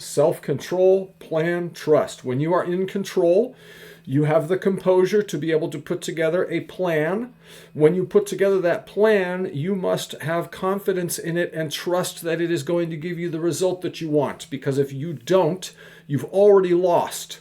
self-control, plan, trust. When you are in control, you have the composure to be able to put together a plan. When you put together that plan, you must have confidence in it and trust that it is going to give you the result that you want. Because if you don't, you've already lost.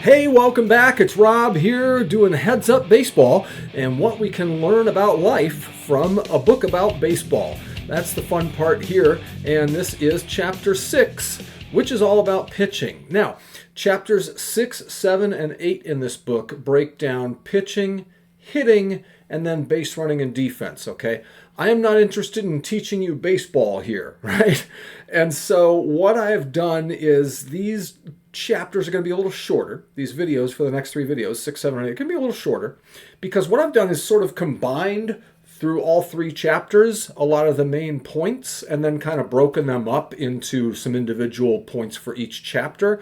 Hey, welcome back. It's Rob here doing Heads Up Baseball and what we can learn about life from a book about baseball. That's the fun part here, and this is Chapter 6, which is all about pitching. Now, Chapters 6, 7, and 8 in this book break down pitching, hitting, and then base running and defense, okay? I am not interested in teaching you baseball here, right? And so what I've done is these chapters are going to be a little shorter. These videos for the next 3 videos, 6, 7, and 8, can be a little shorter because what I've done is sort of combined through all 3 chapters a lot of the main points and then kind of broken them up into some individual points for each chapter.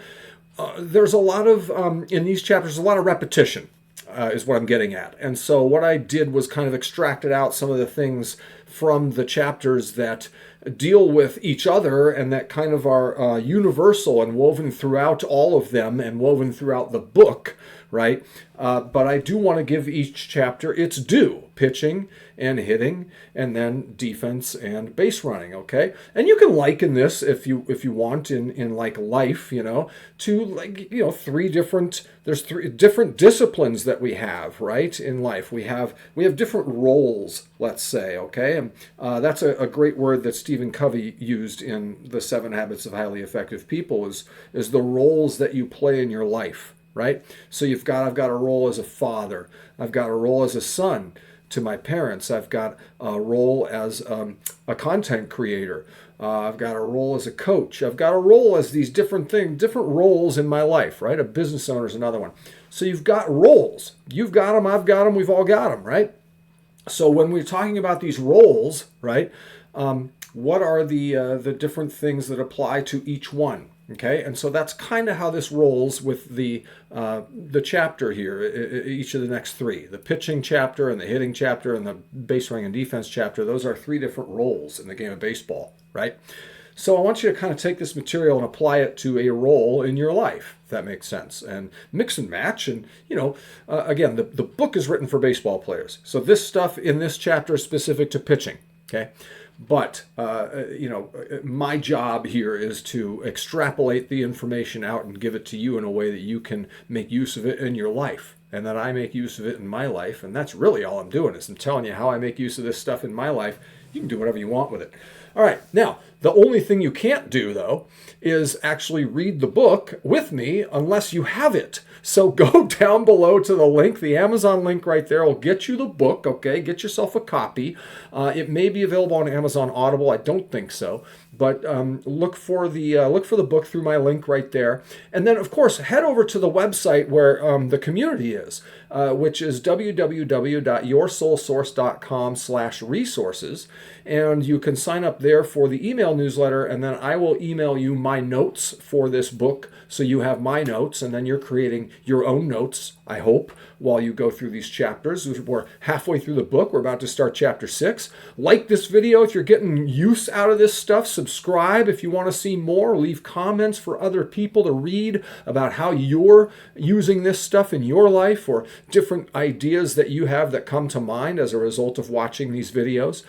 There's a lot of, in these chapters, a lot of repetition. Is what I'm getting at. And so what I did was kind of extracted out some of the things from the chapters that deal with each other and that kind of are universal and woven throughout all of them and woven throughout the book, right? But I do want to give each chapter its due, pitching and hitting, and then defense and base running, okay? And you can liken this if you want in like life, to like, 3 different, there's 3 different disciplines that we have, right? In life, we have different roles, let's say, okay? And that's a great word that Stephen Covey used in The 7 Habits of Highly Effective People is the roles that you play in your life, right? So I've got a role as a father. I've got a role as a son to my parents. I've got a role as a content creator. I've got a role as a coach. I've got a role as these different roles in my life, right? A business owner is another one. So you've got roles. You've got them, I've got them, we've all got them, right? So when we're talking about these roles, right, what are the different things that apply to each one? Okay, and so that's kind of how this rolls with the chapter here, each of the next 3. The pitching chapter and the hitting chapter and the base running and defense chapter, those are 3 different roles in the game of baseball, right? So I want you to kind of take this material and apply it to a role in your life, if that makes sense, and mix and match. And, again, the book is written for baseball players. So this stuff in this chapter is specific to pitching, okay? But, my job here is to extrapolate the information out and give it to you in a way that you can make use of it in your life and that I make use of it in my life. And that's really all I'm doing is I'm telling you how I make use of this stuff in my life. You can do whatever you want with it. All right. Now, the only thing you can't do, though, is actually read the book with me unless you have it. So go down below to the link, the Amazon link right there will get you the book, okay? Get yourself a copy. It may be available on Amazon Audible. I don't think so. But look for the book through my link right there. And then, of course, head over to the website where the community is, which is www.yoursoulsource.com/resources. And you can sign up there for the email newsletter, and then I will email you my notes for this book. So you have my notes, and then you're creating your own notes, I hope, while you go through these chapters. We're halfway through the book. We're about to start Chapter 6. Like this video if you're getting use out of this stuff. Subscribe if you want to see more. Leave comments for other people to read about how you're using this stuff in your life or different ideas that you have that come to mind as a result of watching these videos.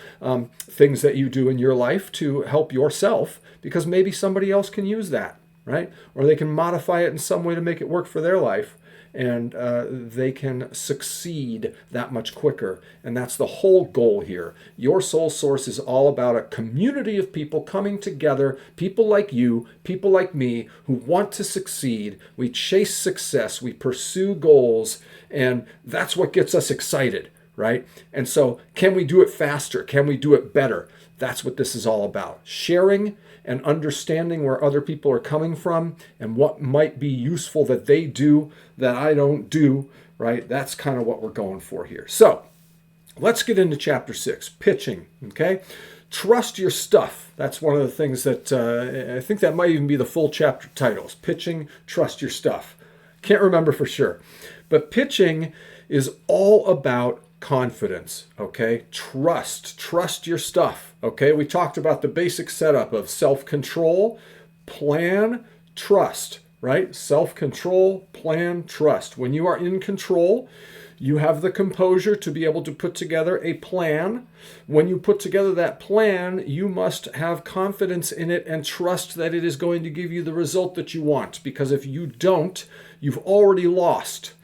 Things that you do in your life to help yourself, because maybe somebody else can use that, right? Or they can modify it in some way to make it work for their life, and they can succeed that much quicker. And that's the whole goal here. Your Soul Source is all about a community of people coming together, people like you, people like me, who want to succeed. We chase success, we pursue goals, and that's what gets us excited, right? And so can we do it faster? Can we do it better? That's what this is all about. Sharing and understanding where other people are coming from and what might be useful that they do that I don't do, right? That's kind of what we're going for here. So let's get into Chapter 6, pitching, okay? Trust your stuff. That's one of the things that I think that might even be the full chapter titles. Pitching, trust your stuff. Can't remember for sure. But pitching is all about confidence, okay? Trust your stuff, okay? We talked about the basic setup of self-control, plan, trust, right? Self-control, plan, trust. When you are in control, you have the composure to be able to put together a plan. When you put together that plan, you must have confidence in it and trust that it is going to give you the result that you want. Because if you don't, you've already lost.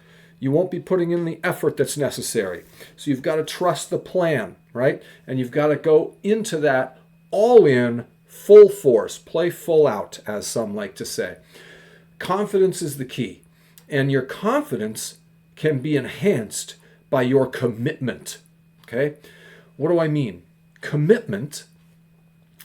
You won't be putting in the effort that's necessary. So you've got to trust the plan, right? And you've got to go into that all in, full force, play full out, as some like to say. Confidence is the key. And your confidence can be enhanced by your commitment, okay? What do I mean? Commitment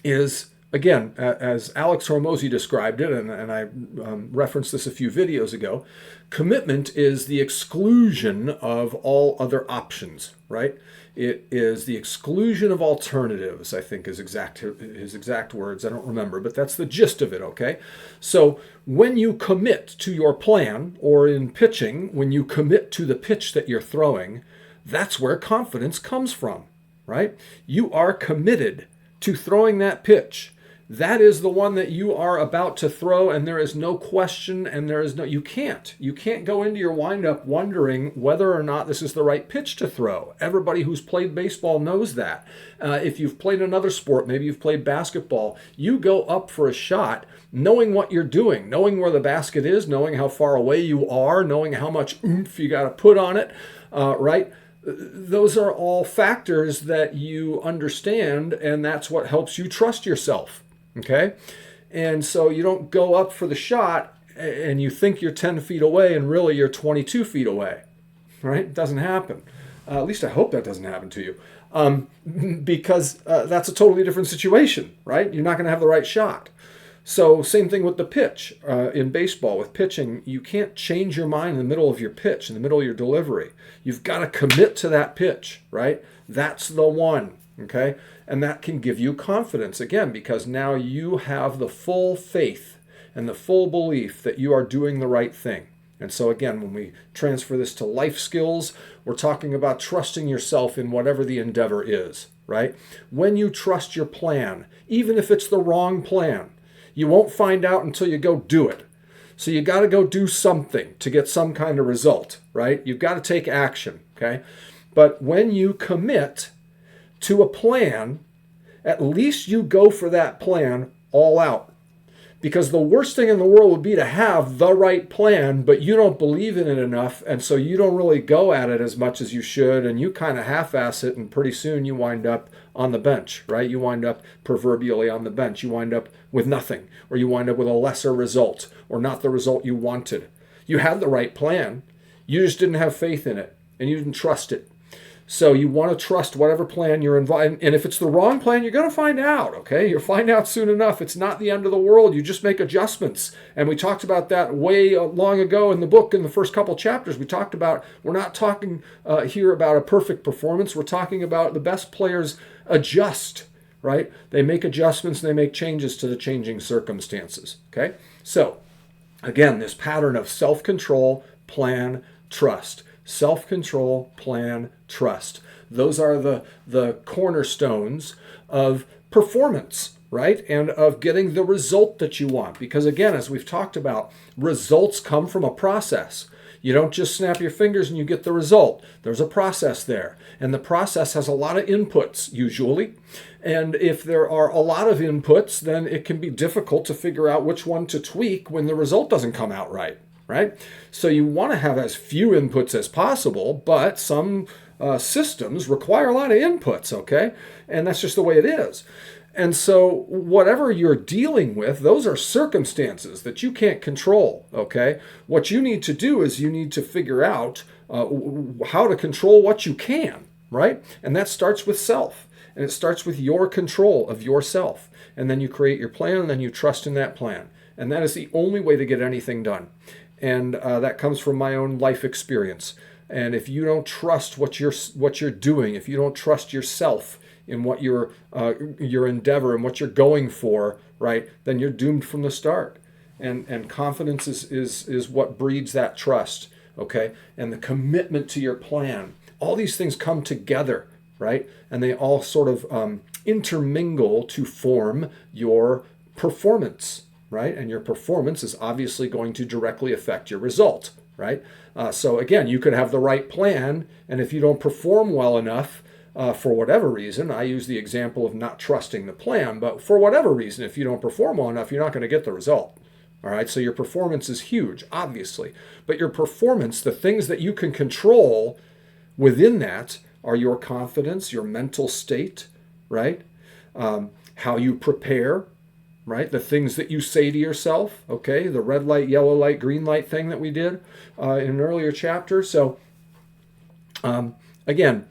is, again, as Alex Hormozy described it, and I referenced this a few videos ago, commitment is the exclusion of all other options, right? It is the exclusion of alternatives, I think is his exact words. I don't remember, but that's the gist of it, okay? So when you commit to your plan, or in pitching, when you commit to the pitch that you're throwing, that's where confidence comes from, right? You are committed to throwing that pitch. That is the one that you are about to throw, and there is no question, and you can't go into your windup wondering whether or not this is the right pitch to throw. Everybody who's played baseball knows that. If you've played another sport, maybe you've played basketball, you go up for a shot knowing what you're doing, knowing where the basket is, knowing how far away you are, knowing how much oomph you got to put on it, right? Those are all factors that you understand, and that's what helps you trust yourself. Okay? And so you don't go up for the shot and you think you're 10 feet away and really you're 22 feet away, right? It doesn't happen. At least I hope that doesn't happen to you, because that's a totally different situation, right? You're not going to have the right shot. So same thing with the pitch. In baseball, with pitching, you can't change your mind in the middle of your pitch, in the middle of your delivery. You've got to commit to that pitch, right? That's the one, okay? And that can give you confidence, again, because now you have the full faith and the full belief that you are doing the right thing. And so again, when we transfer this to life skills, we're talking about trusting yourself in whatever the endeavor is, right? When you trust your plan, even if it's the wrong plan, you won't find out until you go do it. So you got to go do something to get some kind of result, right? You've got to take action, okay? But when you commit to a plan, at least you go for that plan all out. Because the worst thing in the world would be to have the right plan, but you don't believe in it enough, and so you don't really go at it as much as you should, and you kind of half-ass it, and pretty soon you wind up on the bench, right? You wind up proverbially on the bench. You wind up with nothing, or you wind up with a lesser result, or not the result you wanted. You had the right plan. You just didn't have faith in it, and you didn't trust it. So you want to trust whatever plan you're involved in. And if it's the wrong plan, you're going to find out, okay? You'll find out soon enough. It's not the end of the world. You just make adjustments. And we talked about that way long ago in the book, in the first couple chapters. We talked about, we're not talking here about a perfect performance. We're talking about the best players adjust, right? They make adjustments and they make changes to the changing circumstances, okay? So, again, this pattern of self-control, plan, trust. Self-control, plan, trust. Those are the cornerstones of performance, right? And of getting the result that you want. Because again, as we've talked about, results come from a process. You don't just snap your fingers and you get the result. There's a process there. And the process has a lot of inputs, usually. And if there are a lot of inputs, then it can be difficult to figure out which one to tweak when the result doesn't come out right. Right? So you want to have as few inputs as possible, but some systems require a lot of inputs, okay? And that's just the way it is. And so whatever you're dealing with, those are circumstances that you can't control, okay? What you need to do is you need to figure out how to control what you can, right? And that starts with self. And it starts with your control of yourself. And then you create your plan, and then you trust in that plan. And that is the only way to get anything done. And that comes from my own life experience. And if you don't trust what you're doing, if you don't trust yourself in what your endeavor and what you're going for, right, then you're doomed from the start. And confidence is what breeds that trust, okay? And the commitment to your plan, All these things come together, right? And they all sort of intermingle to form your performance, right? And your performance is obviously going to directly affect your result, right? So again, you could have the right plan, and if you don't perform well enough, for whatever reason, I use the example of not trusting the plan, but for whatever reason, if you don't perform well enough, you're not going to get the result. All right, so your performance is huge, obviously, but your performance, the things that you can control within that are your confidence, your mental state, right? How you prepare, right? The things that you say to yourself, okay? The red light, yellow light, green light thing that we did in an earlier chapter. So again,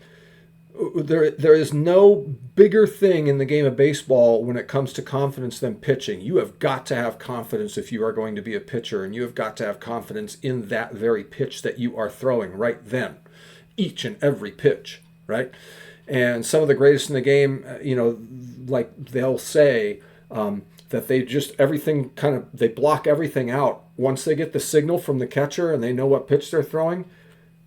there is no bigger thing in the game of baseball when it comes to confidence than pitching. You have got to have confidence if you are going to be a pitcher, and you have got to have confidence in that very pitch that you are throwing right then, each and every pitch, right? And some of the greatest in the game, like they'll say that they just they block everything out. Once they get the signal from the catcher and they know what pitch they're throwing,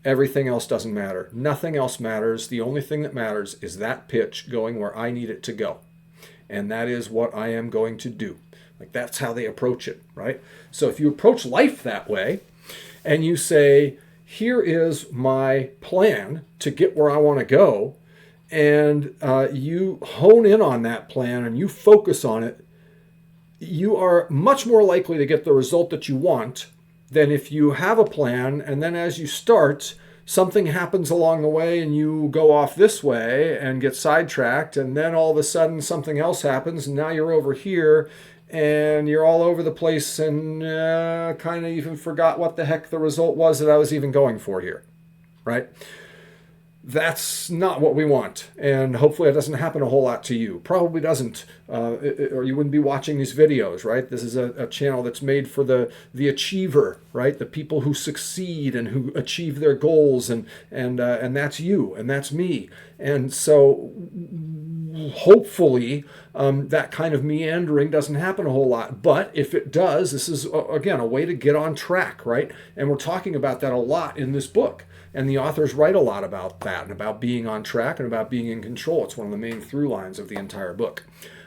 everything else doesn't matter. Nothing else matters. The only thing that matters is that pitch going where I need it to go. And that is what I am going to do. Like, that's how they approach it, right? So if you approach life that way and you say, here is my plan to get where I want to go, and you hone in on that plan and you focus on it, you are much more likely to get the result that you want than if you have a plan, and then as you start, something happens along the way and you go off this way and get sidetracked, and then all of a sudden something else happens and now you're over here and you're all over the place and kind of even forgot what the heck the result was that I was even going for here, right? That's not what we want, and hopefully it doesn't happen a whole lot to you. Probably doesn't, or you wouldn't be watching these videos, right? This is a channel that's made for the achiever, right? The people who succeed and who achieve their goals, and that's you, and that's me. And so hopefully that kind of meandering doesn't happen a whole lot. But if it does, this is, again, a way to get on track, right? And we're talking about that a lot in this book. And the authors write a lot about that and about being on track and about being in control. It's one of the main through lines of the entire book.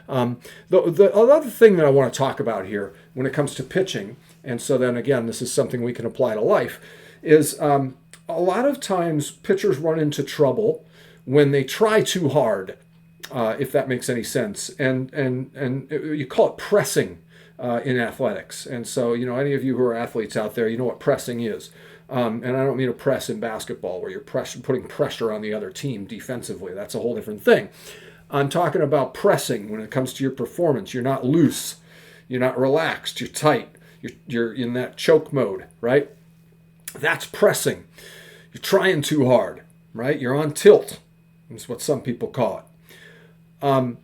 The other thing that I want to talk about here when it comes to pitching, and so then again, this is something we can apply to life, is a lot of times pitchers run into trouble when they try too hard, if that makes any sense. And you call it pressing in athletics. And so, any of you who are athletes out there, you know what pressing is. And I don't mean to press in basketball where you're putting pressure on the other team defensively. That's a whole different thing. I'm talking about pressing when it comes to your performance. You're not loose. You're not relaxed. You're tight. You're in that choke mode, right? That's pressing. You're trying too hard, right? You're on tilt. That's what some people call it.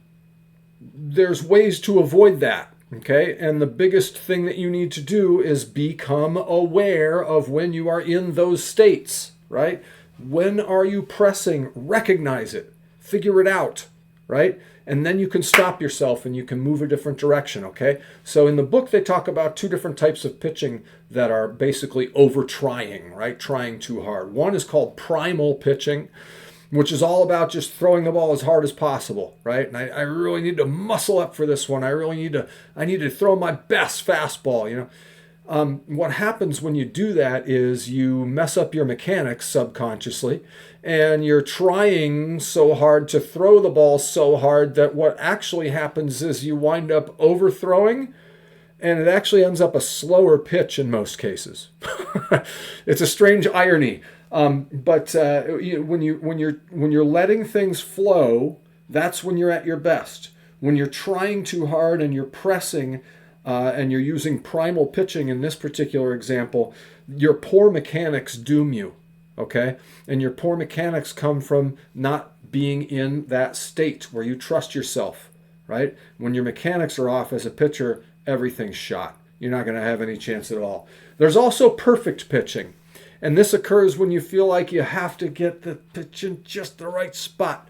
There's ways to avoid that. Okay, and the biggest thing that you need to do is become aware of when you are in those states, right? When are you pressing? Recognize it. Figure it out, right? And then you can stop yourself and you can move a different direction, okay? So in the book, they talk about two different types of pitching that are basically over-trying, right? Trying too hard. One is called primal pitching, which is all about just throwing the ball as hard as possible, right? And I really need to muscle up for this one. I need to throw my best fastball, What happens when you do that is you mess up your mechanics subconsciously, and you're trying so hard to throw the ball so hard that what actually happens is you wind up overthrowing, and it actually ends up a slower pitch in most cases. It's a strange irony. But when you're letting things flow, that's when you're at your best. When you're trying too hard and you're pressing, and you're using primal pitching in this particular example, your poor mechanics doom you. Okay, and your poor mechanics come from not being in that state where you trust yourself. Right? When your mechanics are off as a pitcher, everything's shot. You're not going to have any chance at all. There's also perfect pitching. And this occurs when you feel like you have to get the pitch in just the right spot,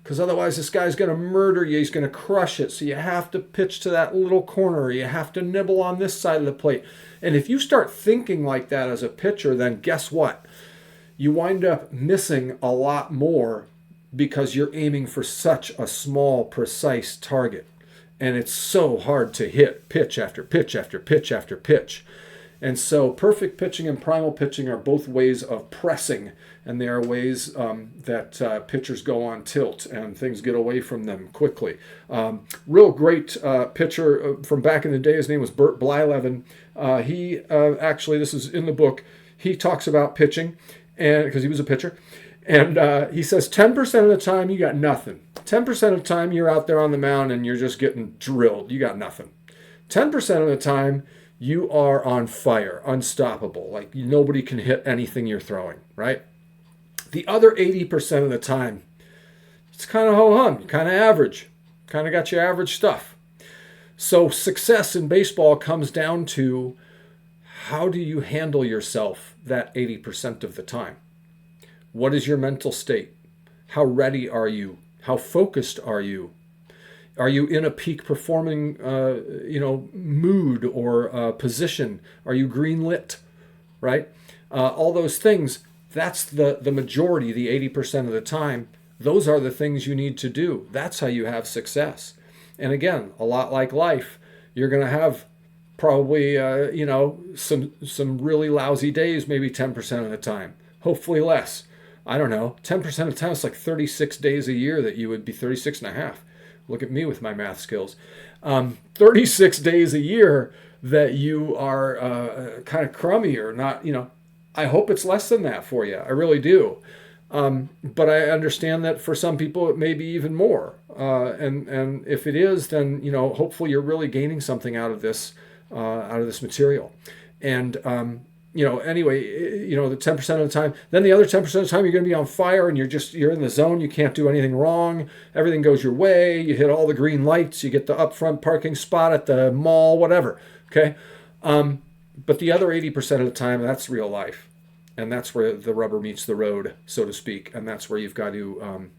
because otherwise this guy's going to murder you. He's going to crush it. So you have to pitch to that little corner. You have to nibble on this side of the plate. And if you start thinking like that as a pitcher, then guess what? you wind up missing a lot more because you're aiming for such a small, precise target. And it's so hard to hit pitch after pitch after pitch after pitch. And so perfect pitching and primal pitching are both ways of pressing, and they are ways that pitchers go on tilt and things get away from them quickly. Real great pitcher from back in the day, his name was Bert Blyleven. He actually, this is in the book, he talks about pitching, and because he was a pitcher, and he says 10% of the time you got nothing. 10% of the time you're out there on the mound and you're just getting drilled. You got nothing. 10% of the time you are on fire, unstoppable. Like nobody can hit anything you're throwing, right? The other 80% of the time, it's kind of ho-hum, kind of average, kind of got your average stuff. So success in baseball comes down to how do you handle yourself that 80% of the time? What is your mental state? How ready are you? How focused are you? Are you in a peak performing, mood or position? Are you green lit, right? All those things, that's the majority, the 80% of the time. Those are the things you need to do. That's how you have success. And again, a lot like life, you're going to have probably, some really lousy days, maybe 10% of the time. Hopefully less. I don't know. 10% of the time, it's like 36 days a year that you would be 36 and a half. Look at me with my math skills. 36 days a year that you are kind of crummy or not, I hope it's less than that for you. I really do. But I understand that for some people it may be even more. And if it is, then, hopefully you're really gaining something out of this material. And, anyway, the 10% of the time, then the other 10% of the time you're going to be on fire and you're in the zone. You can't do anything wrong. Everything goes your way. You hit all the green lights. You get the upfront parking spot at the mall, whatever. Okay. But the other 80% of the time, that's real life. And that's where the rubber meets the road, so to speak. And that's where you've got to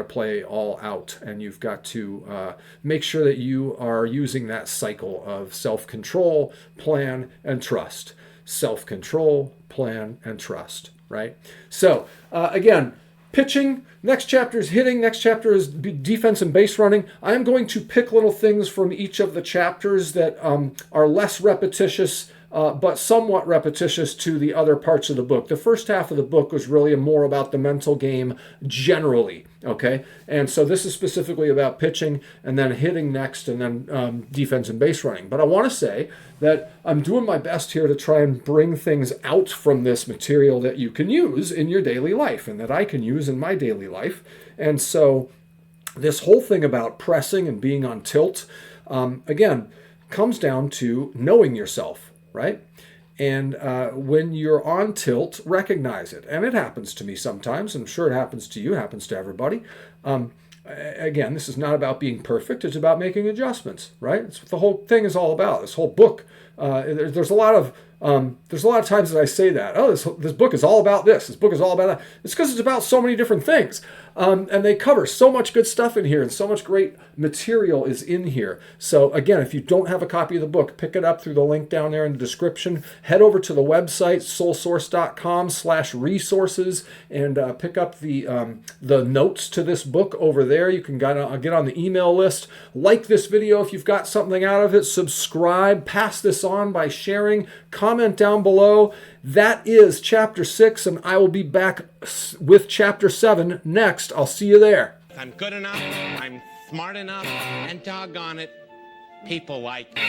play all out, and you've got to make sure that you are using that cycle of self-control, plan, and trust. Self-control, plan, and trust, right? So again, pitching, next chapter is hitting, next chapter is defense and base running. I'm going to pick little things from each of the chapters that are less repetitious, but somewhat repetitious to the other parts of the book. The first half of the book was really more about the mental game generally, okay? And so this is specifically about pitching, and then hitting next, and then defense and base running. But I want to say that I'm doing my best here to try and bring things out from this material that you can use in your daily life, and that I can use in my daily life. And so this whole thing about pressing and being on tilt, again, comes down to knowing yourself, right? And when you're on tilt, recognize it. And it happens to me sometimes. I'm sure it happens to you. It happens to everybody. Again, this is not about being perfect. It's about making adjustments, right? It's what the whole thing is all about. This whole book. There's a lot of times that I say that. Oh, this book is all about this. This book is all about that. It's because it's about so many different things. And they cover so much good stuff in here, and so much great material is in here. So again, if you don't have a copy of the book, pick it up through the link down there in the description. Head over to the website, soulsource.com/resources, and pick up the notes to this book over there. You can get on the email list. Like this video if you've got something out of it. Subscribe. Pass this on by sharing. Comment down below. That is chapter 6, and I will be back with chapter 7 next. I'll see you there. I'm good enough, I'm smart enough, and doggone it, people like me.